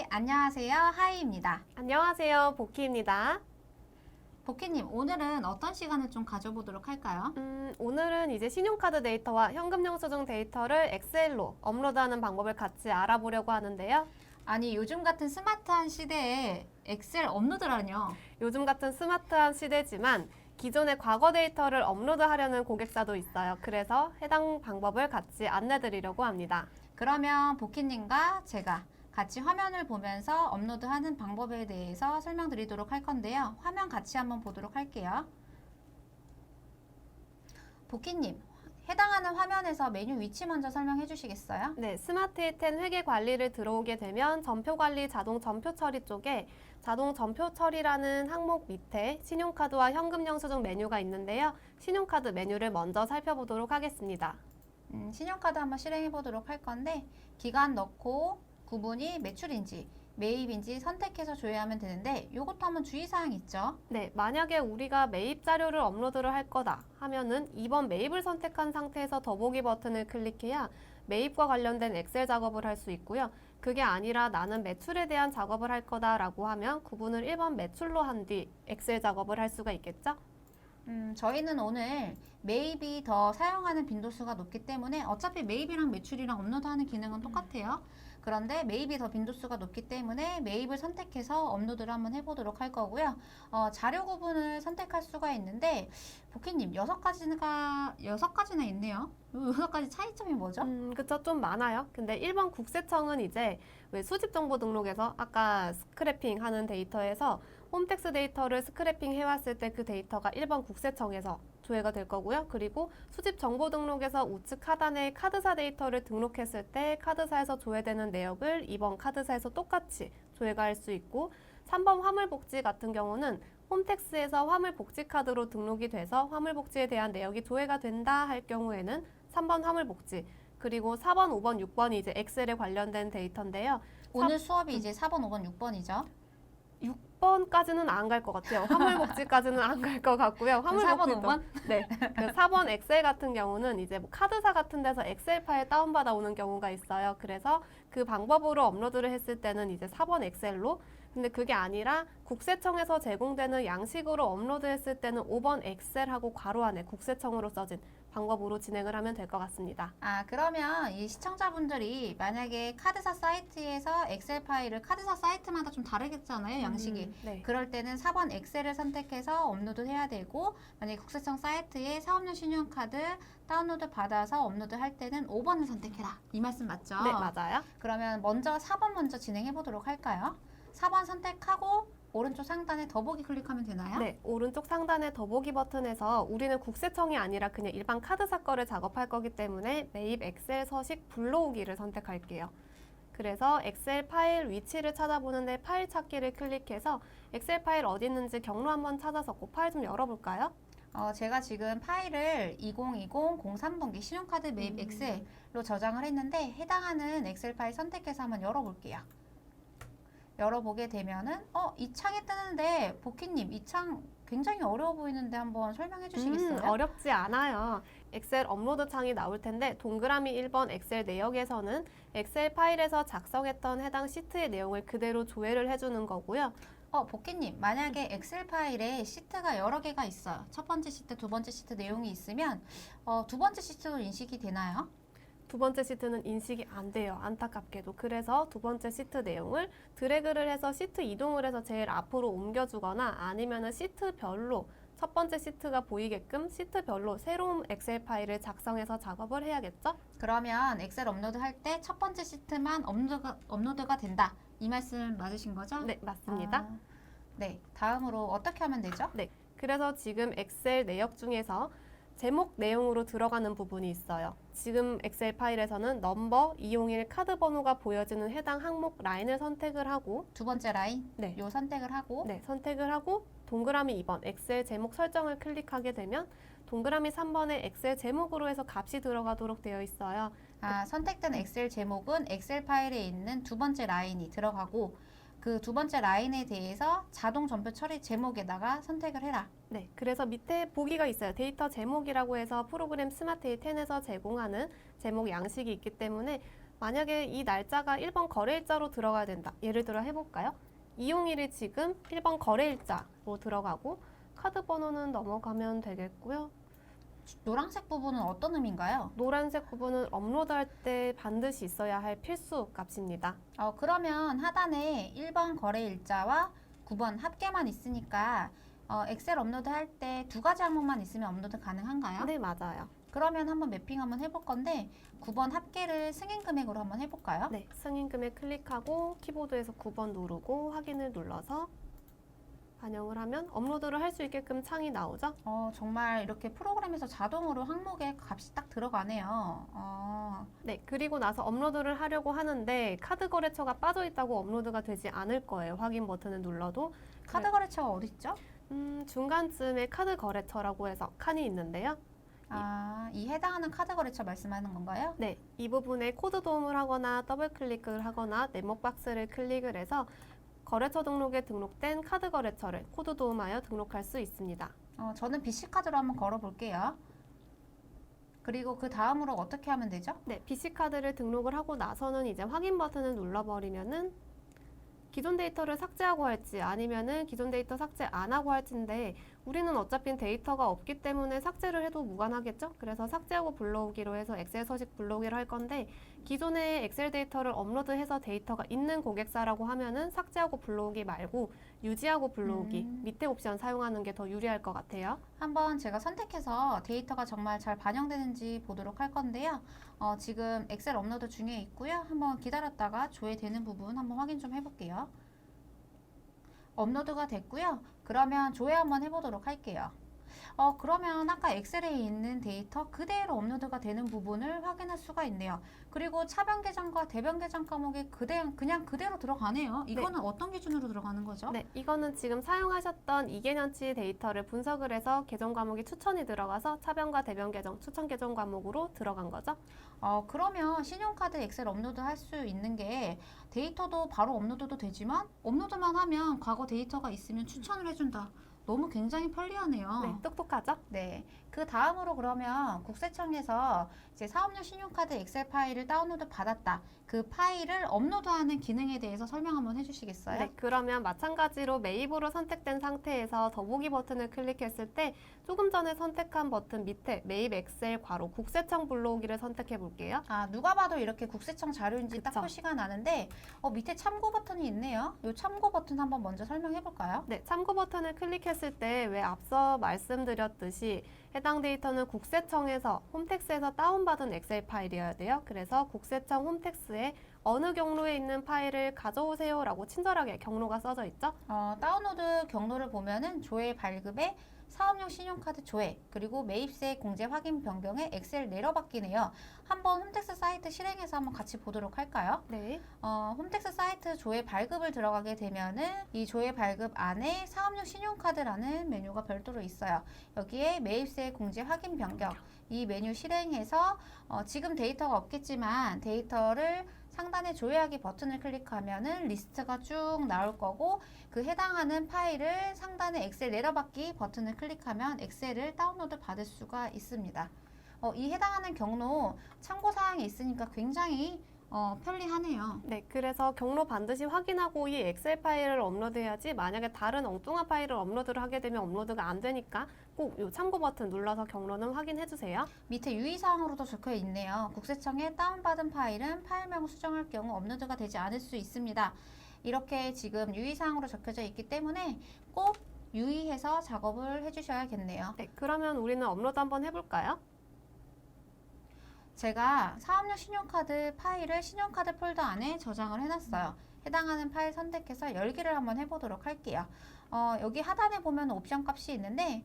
네, 안녕하세요. 하이입니다. 안녕하세요. 보키입니다. 복희님, 오늘은 어떤 시간을 좀 가져보도록 할까요? 오늘은 이제 신용카드 데이터와 현금 영수증 데이터를 엑셀로 업로드하는 방법을 같이 알아보려고 하는데요. 아니, 요즘 같은 스마트한 시대에 엑셀 업로드라뇨. 요즘 같은 스마트한 시대지만 기존의 과거 데이터를 업로드하려는 고객사도 있어요. 그래서 해당 방법을 같이 안내드리려고 합니다. 그러면 복희님과 제가 같이 화면을 보면서 업로드하는 방법에 대해서 설명드리도록 할 건데요. 화면 같이 한번 보도록 할게요. 복희님, 해당하는 화면에서 메뉴 위치 먼저 설명해 주시겠어요? 네, 스마트 힐텐 회계 관리를 들어오게 되면 전표 관리 자동 전표 처리 쪽에 자동 전표 처리라는 항목 밑에 신용카드와 현금 영수증 메뉴가 있는데요. 신용카드 메뉴를 먼저 살펴보도록 하겠습니다. 신용카드 한번 실행해 보도록 할 건데 기간 넣고 구분이 매출인지 매입인지 선택해서 조회하면 되는데 이것도 한번 주의사항 있죠? 네, 만약에 우리가 매입 자료를 업로드를 할 거다 하면은 2번 매입을 선택한 상태에서 더보기 버튼을 클릭해야 매입과 관련된 엑셀 작업을 할 수 있고요. 그게 아니라 나는 매출에 대한 작업을 할 거다라고 하면 구분을 1번 매출로 한 뒤 엑셀 작업을 할 수가 있겠죠? 저희는 오늘 매입이 더 사용하는 빈도수가 높기 때문에 어차피 매입이랑 매출이랑 업로드하는 기능은 똑같아요. 그런데 매입이 더 빈도수가 높기 때문에 매입을 선택해서 업로드를 한번 해보도록 할 거고요. 자료 구분을 선택할 수가 있는데 복희님 6가지나 있네요. 이 6가지 차이점이 뭐죠? 그쵸, 좀 많아요. 근데 1번 국세청은 이제 왜 수집 정보 등록에서 아까 스크래핑 하는 데이터에서 홈택스 데이터를 스크래핑 해왔을 때 그 데이터가 1번 국세청에서 조회가 될 거고요. 그리고 수집 정보 등록에서 우측 하단에 카드사 데이터를 등록했을 때 카드사에서 조회되는 내역을 2번 카드사에서 똑같이 조회가 할 수 있고 3번 화물복지 같은 경우는 홈택스에서 화물복지 카드로 등록이 돼서 화물복지에 대한 내역이 조회가 된다 할 경우에는 3번 화물복지 그리고 4번, 5번, 6번이 이제 엑셀에 관련된 데이터인데요. 오늘 수업이 이제 4번, 5번, 6번이죠. 6번까지는 안 갈 것 같아요. 화물복지까지는 안 갈 것 같고요. 4번, 5번? 네. 그 4번 엑셀 같은 경우는 이제 뭐 카드사 같은 데서 엑셀 파일 다운받아 오는 경우가 있어요. 그래서 그 방법으로 업로드를 했을 때는 이제 4번 엑셀로 근데 그게 아니라 국세청에서 제공되는 양식으로 업로드했을 때는 5번 엑셀하고 괄호 안에 국세청으로 써진 방법으로 진행을 하면 될 것 같습니다. 그러면 이 시청자분들이 만약에 카드사 사이트에서 엑셀 파일을 카드사 사이트마다 좀 다르겠잖아요, 양식이. 네. 그럴 때는 4번 엑셀을 선택해서 업로드 해야 되고, 만약에 국세청 사이트에 사업용 신용카드 다운로드 받아서 업로드 할 때는 5번을 선택해라. 이 말씀 맞죠? 네, 맞아요. 그러면 먼저 4번 먼저 진행해 보도록 할까요? 4번 선택하고 오른쪽 상단에 더보기 클릭하면 되나요? 네, 오른쪽 상단의 더보기 버튼에서 우리는 국세청이 아니라 그냥 일반 카드사 거를 작업할 거기 때문에 매입 엑셀 서식 불러오기를 선택할게요. 그래서 엑셀 파일 위치를 찾아보는데 파일 찾기를 클릭해서 엑셀 파일 어디 있는지 경로 한번 찾아서 그 파일 좀 열어볼까요? 제가 지금 파일을 2020 03분기 신용카드 매입 엑셀로 저장을 했는데 해당하는 엑셀 파일 선택해서 한번 열어볼게요. 열어보게 되면은 이 창이 뜨는데 복희님 이 창 굉장히 어려워 보이는데 한번 설명해 주시겠어요? 어렵지 않아요. 엑셀 업로드 창이 나올 텐데 동그라미 1번 엑셀 내역에서는 엑셀 파일에서 작성했던 해당 시트의 내용을 그대로 조회를 해주는 거고요. 복희님 만약에 엑셀 파일에 시트가 여러 개가 있어요. 첫 번째 시트, 두 번째 시트 내용이 있으면 두 번째 시트도 인식이 되나요? 두 번째 시트는 인식이 안 돼요. 안타깝게도. 그래서 두 번째 시트 내용을 드래그를 해서 시트 이동을 해서 제일 앞으로 옮겨주거나 아니면은 시트별로 첫 번째 시트가 보이게끔 시트별로 새로운 엑셀 파일을 작성해서 작업을 해야겠죠? 그러면 엑셀 업로드 할 때 첫 번째 시트만 업로드가 된다. 이 말씀 맞으신 거죠? 네, 맞습니다. 네, 다음으로 어떻게 하면 되죠? 네, 그래서 지금 엑셀 내역 중에서 제목 내용으로 들어가는 부분이 있어요. 지금 엑셀 파일에서는 넘버 201 카드 번호가 보여지는 해당 항목 라인을 선택을 하고 두 번째 라인, 네. 요 선택을 하고 네, 선택을 하고 동그라미 2번 엑셀 제목 설정을 클릭하게 되면 동그라미 3번에 엑셀 제목으로 해서 값이 들어가도록 되어 있어요. 선택된 엑셀 제목은 엑셀 파일에 있는 두 번째 라인이 들어가고 그 두 번째 라인에 대해서 자동 전표 처리 제목에다가 선택을 해라. 네, 그래서 밑에 보기가 있어요. 데이터 제목이라고 해서 프로그램 스마트 10에서 제공하는 제목 양식이 있기 때문에 만약에 이 날짜가 1번 거래일자로 들어가야 된다. 예를 들어 해볼까요? 이용일이 지금 1번 거래일자로 들어가고 카드 번호는 넘어가면 되겠고요. 노란색 부분은 어떤 의미인가요? 노란색 부분은 업로드할 때 반드시 있어야 할 필수 값입니다. 그러면 하단에 1번 거래일자와 9번 합계만 있으니까 엑셀 업로드 할 때 두 가지 항목만 있으면 업로드 가능한가요? 네, 맞아요. 그러면 한번 매핑 한번 해볼 건데 9번 합계를 승인 금액으로 한번 해볼까요? 네, 승인 금액 클릭하고 키보드에서 9번 누르고 확인을 눌러서 반영을 하면 업로드를 할 수 있게끔 창이 나오죠. 정말 이렇게 프로그램에서 자동으로 항목에 값이 딱 들어가네요. 네, 그리고 나서 업로드를 하려고 하는데 카드 거래처가 빠져 있다고 업로드가 되지 않을 거예요. 확인 버튼을 눌러도. 카드 거래처가 어디 있죠? 중간쯤에 카드 거래처라고 해서 칸이 있는데요. 이 해당하는 카드 거래처 말씀하는 건가요? 네, 이 부분에 코드 도움을 하거나 더블 클릭을 하거나 네모 박스를 클릭을 해서 거래처 등록에 등록된 카드 거래처를 코드 도움하여 등록할 수 있습니다. 저는 BC카드로 한번 걸어볼게요. 그리고 그 다음으로 어떻게 하면 되죠? 네, BC카드를 등록을 하고 나서는 이제 확인 버튼을 눌러버리면은 기존 데이터를 삭제하고 할지 아니면은 기존 데이터 삭제 안 하고 할지인데 우리는 어차피 데이터가 없기 때문에 삭제를 해도 무관하겠죠? 그래서 삭제하고 불러오기로 해서 엑셀 서식 불러오기를 할 건데 기존에 엑셀 데이터를 업로드해서 데이터가 있는 고객사라고 하면은 삭제하고 불러오기 말고 유지하고 불러오기 밑에 옵션 사용하는 게 더 유리할 것 같아요. 한번 제가 선택해서 데이터가 정말 잘 반영되는지 보도록 할 건데요. 지금 엑셀 업로드 중에 있고요. 한번 기다렸다가 조회되는 부분 한번 확인 좀 해볼게요. 업로드가 됐고요. 그러면 조회 한번 해보도록 할게요. 그러면 아까 엑셀에 있는 데이터 그대로 업로드가 되는 부분을 확인할 수가 있네요. 그리고 차변 계정과 대변 계정 과목에 그냥 그대로 들어가네요. 이거는 어떤 기준으로 들어가는 거죠? 네, 이거는 지금 사용하셨던 2개년치 데이터를 분석을 해서 계정 과목이 추천이 들어가서 차변과 대변 계정, 추천 계정 과목으로 들어간 거죠. 그러면 신용카드 엑셀 업로드 할 수 있는 게 데이터도 바로 업로드도 되지만 업로드만 하면 과거 데이터가 있으면 추천을 해준다. 너무 굉장히 편리하네요. 네, 똑똑하죠? 네. 그 다음으로 그러면 국세청에서 이제 사업용 신용카드 엑셀 파일을 다운로드 받았다. 그 파일을 업로드하는 기능에 대해서 설명 한번 해주시겠어요? 네, 그러면 마찬가지로 매입으로 선택된 상태에서 더보기 버튼을 클릭했을 때 조금 전에 선택한 버튼 밑에 매입 엑셀 괄호 국세청 불러오기를 선택해 볼게요. 누가 봐도 이렇게 국세청 자료인지 딱 그쵸. 표시가 나는데 밑에 참고 버튼이 있네요. 이 참고 버튼 한번 먼저 설명해 볼까요? 네, 참고 버튼을 클릭했을 때 왜 앞서 말씀드렸듯이 해당 데이터는 국세청에서 홈택스에서 다운받은 엑셀 파일이어야 돼요. 그래서 국세청 홈택스에 어느 경로에 있는 파일을 가져오세요 라고 친절하게 경로가 써져 있죠. 다운로드 경로를 보면은 조회 발급에 사업용 신용카드 조회, 그리고 매입세 공제 확인 변경에 엑셀 내려받기네요. 한번 홈택스 사이트 실행해서 한번 같이 보도록 할까요? 네. 홈택스 사이트 조회 발급을 들어가게 되면은 이 조회 발급 안에 사업용 신용카드라는 메뉴가 별도로 있어요. 여기에 매입세 공제 확인 변경 이 메뉴 실행해서 지금 데이터가 없겠지만 데이터를 상단에 조회하기 버튼을 클릭하면은 리스트가 쭉 나올 거고 그 해당하는 파일을 상단에 엑셀 내려받기 버튼을 클릭하면 엑셀을 다운로드 받을 수가 있습니다. 이 해당하는 경로 참고사항이 있으니까 굉장히 편리하네요. 네, 그래서 경로 반드시 확인하고 이 엑셀 파일을 업로드해야지 만약에 다른 엉뚱한 파일을 업로드를 하게 되면 업로드가 안 되니까 꼭 이 참고 버튼 눌러서 경로는 확인해 주세요. 밑에 유의사항으로도 적혀 있네요. 국세청에 다운받은 파일은 파일명을 수정할 경우 업로드가 되지 않을 수 있습니다. 이렇게 지금 유의사항으로 적혀져 있기 때문에 꼭 유의해서 작업을 해주셔야겠네요. 네, 그러면 우리는 업로드 한번 해볼까요? 제가 사업용 신용카드 파일을 신용카드 폴더 안에 저장을 해놨어요. 해당하는 파일 선택해서 열기를 한번 해보도록 할게요. 여기 하단에 보면 옵션 값이 있는데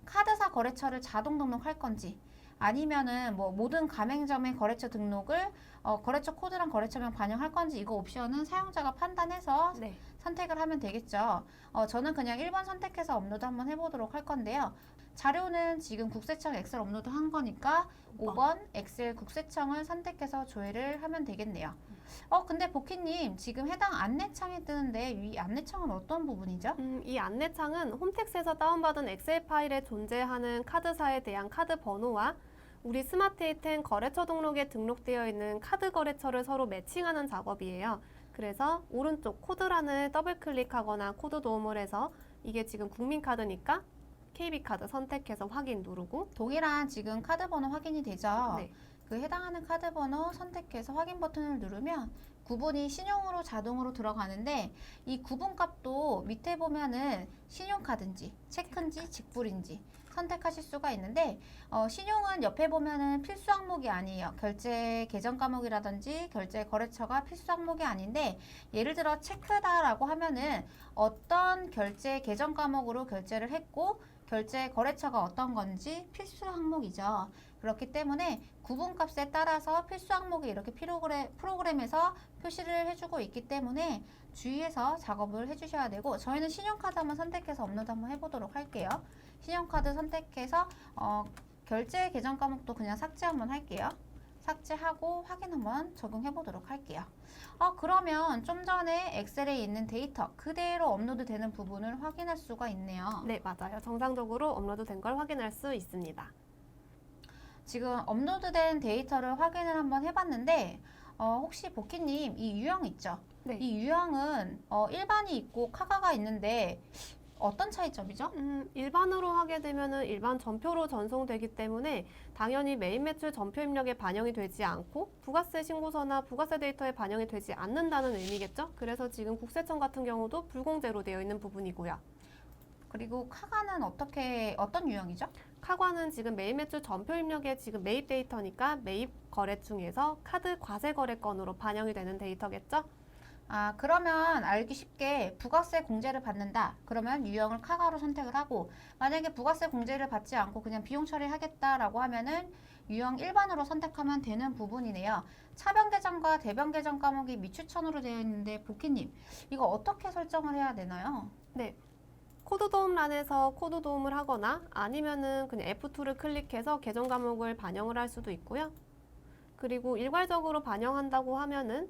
카드사 거래처를 자동 등록할 건지 아니면은 뭐 모든 가맹점의 거래처 등록을 거래처 코드랑 거래처명 반영할 건지 이거 옵션은 사용자가 판단해서 네. 선택을 하면 되겠죠. 저는 그냥 1번 선택해서 업로드 한번 해보도록 할 건데요. 자료는 지금 국세청 엑셀 업로드 한 거니까 5번 엑셀 국세청을 선택해서 조회를 하면 되겠네요. 근데 보키님 지금 해당 안내창이 뜨는데 이 안내창은 어떤 부분이죠? 이 안내창은 홈택스에서 다운받은 엑셀 파일에 존재하는 카드사에 대한 카드 번호와 우리 스마트에이텐 거래처 등록에 등록되어 있는 카드 거래처를 서로 매칭하는 작업이에요. 그래서 오른쪽 코드란을 더블 클릭하거나 코드 도움을 해서 이게 지금 국민카드니까 KB카드 선택해서 확인 누르고 동일한 지금 카드 번호 확인이 되죠? 네. 그 해당하는 카드 번호 선택해서 확인 버튼을 누르면 구분이 신용으로 자동으로 들어가는데 이 구분 값도 밑에 보면은 신용카드인지 체크인지 직불인지 선택하실 수가 있는데 신용은 옆에 보면은 필수 항목이 아니에요. 결제 계정 과목이라든지 결제 거래처가 필수 항목이 아닌데 예를 들어 체크다라고 하면은 어떤 결제 계정 과목으로 결제를 했고 결제 거래처가 어떤 건지 필수 항목이죠. 그렇기 때문에 구분값에 따라서 필수 항목이 이렇게 프로그램에서 표시를 해주고 있기 때문에 주의해서 작업을 해주셔야 되고 저희는 신용카드 한번 선택해서 업로드 한번 해보도록 할게요. 신용카드 선택해서 결제 계정 과목도 그냥 삭제 한번 할게요. 삭제하고 확인 한번 적용해 보도록 할게요. 그러면 좀 전에 엑셀에 있는 데이터 그대로 업로드 되는 부분을 확인할 수가 있네요. 네, 맞아요. 정상적으로 업로드 된 걸 확인할 수 있습니다. 지금 업로드된 데이터를 확인을 한번 해봤는데 혹시 보키님 이 유형 있죠? 네. 이 유형은 일반이 있고 카가가 있는데 어떤 차이점이죠? 일반으로 하게 되면은 일반 전표로 전송되기 때문에 당연히 메인 매출 전표 입력에 반영이 되지 않고 부가세 신고서나 부가세 데이터에 반영이 되지 않는다는 의미겠죠? 그래서 지금 국세청 같은 경우도 불공제로 되어 있는 부분이고요. 그리고 카가는 어떤 유형이죠? 카과는 지금 메인 매출 전표 입력에 지금 매입 데이터니까 매입 거래 중에서 카드 과세 거래건으로 반영이 되는 데이터겠죠? 그러면 알기 쉽게 부가세 공제를 받는다. 그러면 유형을 카가로 선택을 하고 만약에 부가세 공제를 받지 않고 그냥 비용 처리하겠다라고 하면은 유형 일반으로 선택하면 되는 부분이네요. 차변 계정과 대변 계정 과목이 미추천으로 되어 있는데 보키님 이거 어떻게 설정을 해야 되나요? 네. 코드 도움란에서 코드 도움을 하거나 아니면은 그냥 F2를 클릭해서 계정 과목을 반영을 할 수도 있고요. 그리고 일괄적으로 반영한다고 하면은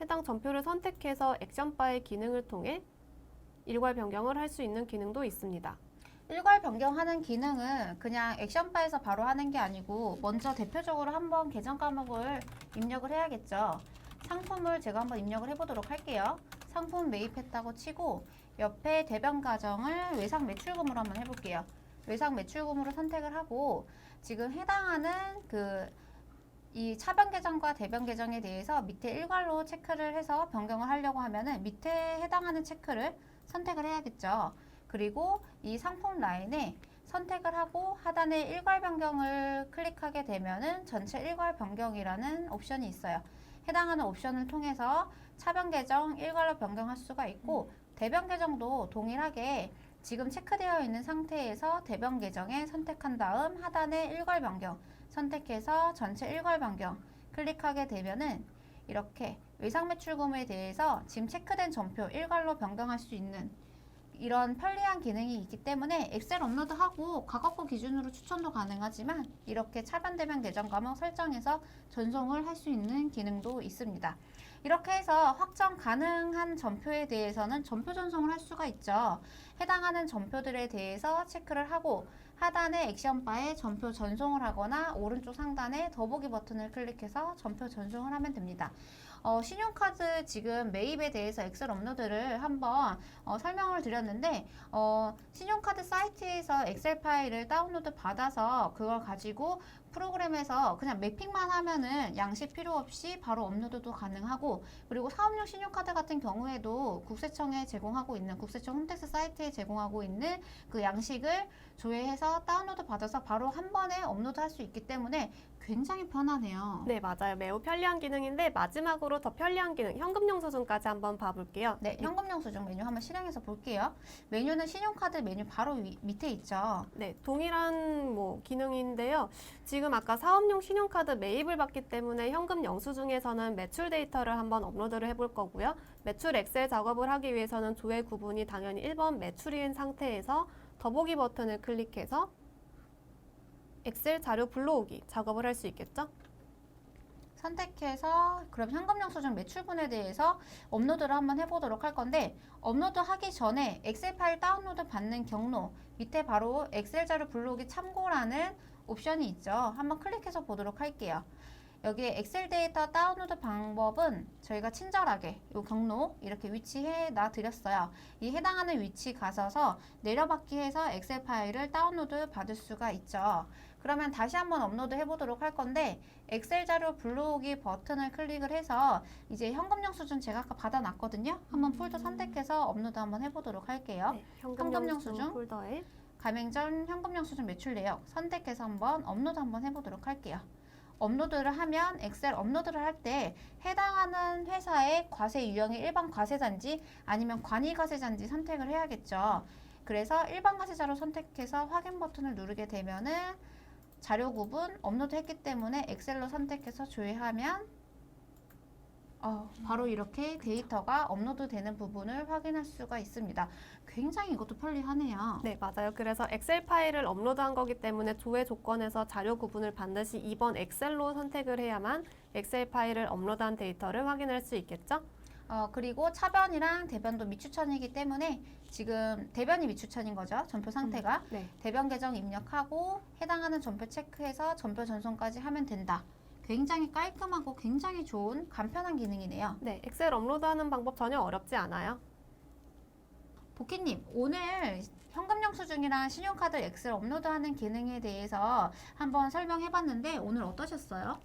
해당 전표를 선택해서 액션바의 기능을 통해 일괄 변경을 할 수 있는 기능도 있습니다. 일괄 변경하는 기능은 그냥 액션바에서 바로 하는 게 아니고 먼저 대표적으로 한번 계정 과목을 입력을 해야겠죠. 상품을 제가 한번 입력을 해보도록 할게요. 상품 매입했다고 치고 옆에 대변 과정을 외상 매출금으로 한번 해볼게요. 외상 매출금으로 선택을 하고 지금 해당하는 이 차변 계정과 대변 계정에 대해서 밑에 일괄로 체크를 해서 변경을 하려고 하면은 밑에 해당하는 체크를 선택을 해야겠죠. 그리고 이 상품 라인에 선택을 하고 하단에 일괄 변경을 클릭하게 되면은 전체 일괄 변경이라는 옵션이 있어요. 해당하는 옵션을 통해서 차변 계정 일괄로 변경할 수가 있고 대변 계정도 동일하게 지금 체크되어 있는 상태에서 대변 계정에 선택한 다음 하단에 일괄 변경 선택해서 전체 일괄 변경 클릭하게 되면은 이렇게 외상 매출금에 대해서 지금 체크된 전표 일괄로 변경할 수 있는 이런 편리한 기능이 있기 때문에 엑셀 업로드하고 과거거 기준으로 추천도 가능하지만 이렇게 차변 대변 계정 과목 설정해서 전송을 할 수 있는 기능도 있습니다. 이렇게 해서 확정 가능한 전표에 대해서는 전표 전송을 할 수가 있죠. 해당하는 전표들에 대해서 체크를 하고 하단의 액션바에 전표 전송을 하거나 오른쪽 상단에 더보기 버튼을 클릭해서 전표 전송을 하면 됩니다. 신용카드 지금 매입에 대해서 엑셀 업로드를 한번 설명을 드렸는데 신용카드 사이트에서 엑셀 파일을 다운로드 받아서 그걸 가지고 프로그램에서 그냥 매핑만 하면은 양식 필요 없이 바로 업로드도 가능하고 그리고 사업용 신용카드 같은 경우에도 국세청에 제공하고 있는 국세청 홈택스 사이트에 제공하고 있는 그 양식을 조회해서 다운로드 받아서 바로 한 번에 업로드 할 수 있기 때문에 굉장히 편하네요. 네, 맞아요. 매우 편리한 기능인데 마지막으로 더 편리한 기능, 현금 영수증까지 한번 봐볼게요. 네, 현금 영수증 메뉴 한번 실행해서 볼게요. 메뉴는 신용카드 메뉴 바로 밑에 있죠. 네, 동일한 기능인데요. 지금 아까 사업용 신용카드 매입을 받기 때문에 현금 영수증에서는 매출 데이터를 한번 업로드를 해볼 거고요. 매출 엑셀 작업을 하기 위해서는 조회 구분이 당연히 1번 매출인 상태에서 더보기 버튼을 클릭해서 엑셀 자료 불러오기 작업을 할 수 있겠죠? 선택해서 그럼 현금 영수증 매출분에 대해서 업로드를 한번 해보도록 할 건데 업로드 하기 전에 엑셀 파일 다운로드 받는 경로 밑에 바로 엑셀 자료 불러오기 참고라는 옵션이 있죠. 한번 클릭해서 보도록 할게요. 여기에 엑셀 데이터 다운로드 방법은 저희가 친절하게 이 경로 이렇게 위치해 놔 드렸어요. 이 해당하는 위치 가셔서 내려받기 해서 엑셀 파일을 다운로드 받을 수가 있죠. 그러면 다시 한번 업로드 해보도록 할 건데 엑셀 자료 불러오기 버튼을 클릭을 해서 이제 현금 영수증 제가 아까 받아놨거든요. 한번 폴더 선택해서 업로드 한번 해보도록 할게요. 네, 현금 영수증 폴더에 가맹 전 현금 영수증 매출 내역 선택해서 한번 업로드 한번 해보도록 할게요. 업로드를 하면 엑셀 업로드를 할 때 해당하는 회사의 과세 유형이 일반 과세자인지 아니면 관이 과세자인지 선택을 해야겠죠. 그래서 일반 과세자로 선택해서 확인 버튼을 누르게 되면은 자료 구분 업로드 했기 때문에 엑셀로 선택해서 조회하면 바로 이렇게 데이터가 업로드 되는 부분을 확인할 수가 있습니다. 굉장히 이것도 편리하네요. 네, 맞아요. 그래서 엑셀 파일을 업로드한 거기 때문에 조회 조건에서 자료 구분을 반드시 2번 엑셀로 선택을 해야만 엑셀 파일을 업로드한 데이터를 확인할 수 있겠죠? 그리고 차변이랑 대변도 미추천이기 때문에 지금 대변이 미추천인 거죠. 전표 상태가. 네. 대변 계정 입력하고 해당하는 전표 체크해서 전표 전송까지 하면 된다. 굉장히 깔끔하고 굉장히 좋은 간편한 기능이네요. 네, 엑셀 업로드하는 방법 전혀 어렵지 않아요. 보키님, 오늘 현금 영수증이랑 신용카드 엑셀 업로드하는 기능에 대해서 한번 설명해봤는데 오늘 어떠셨어요?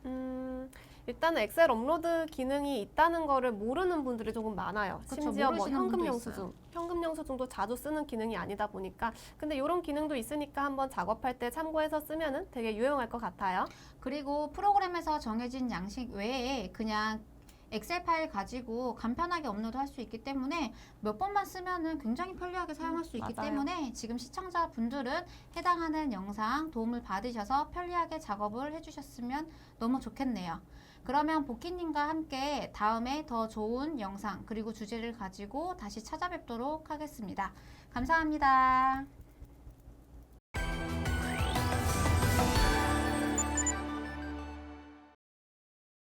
일단은 엑셀 업로드 기능이 있다는 거를 모르는 분들이 조금 많아요. 그쵸, 심지어 뭐 모르시는 현금 분도 영수증, 있어요. 현금 영수증도 자주 쓰는 기능이 아니다 보니까 근데 이런 기능도 있으니까 한번 작업할 때 참고해서 쓰면은 되게 유용할 것 같아요. 그리고 프로그램에서 정해진 양식 외에 그냥 엑셀 파일 가지고 간편하게 업로드할 수 있기 때문에 몇 번만 쓰면은 굉장히 편리하게 사용할 수 있기 맞아요. 때문에 지금 시청자분들은 해당하는 영상 도움을 받으셔서 편리하게 작업을 해주셨으면 너무 좋겠네요. 그러면 보키님과 함께 다음에 더 좋은 영상 그리고 주제를 가지고 다시 찾아뵙도록 하겠습니다. 감사합니다.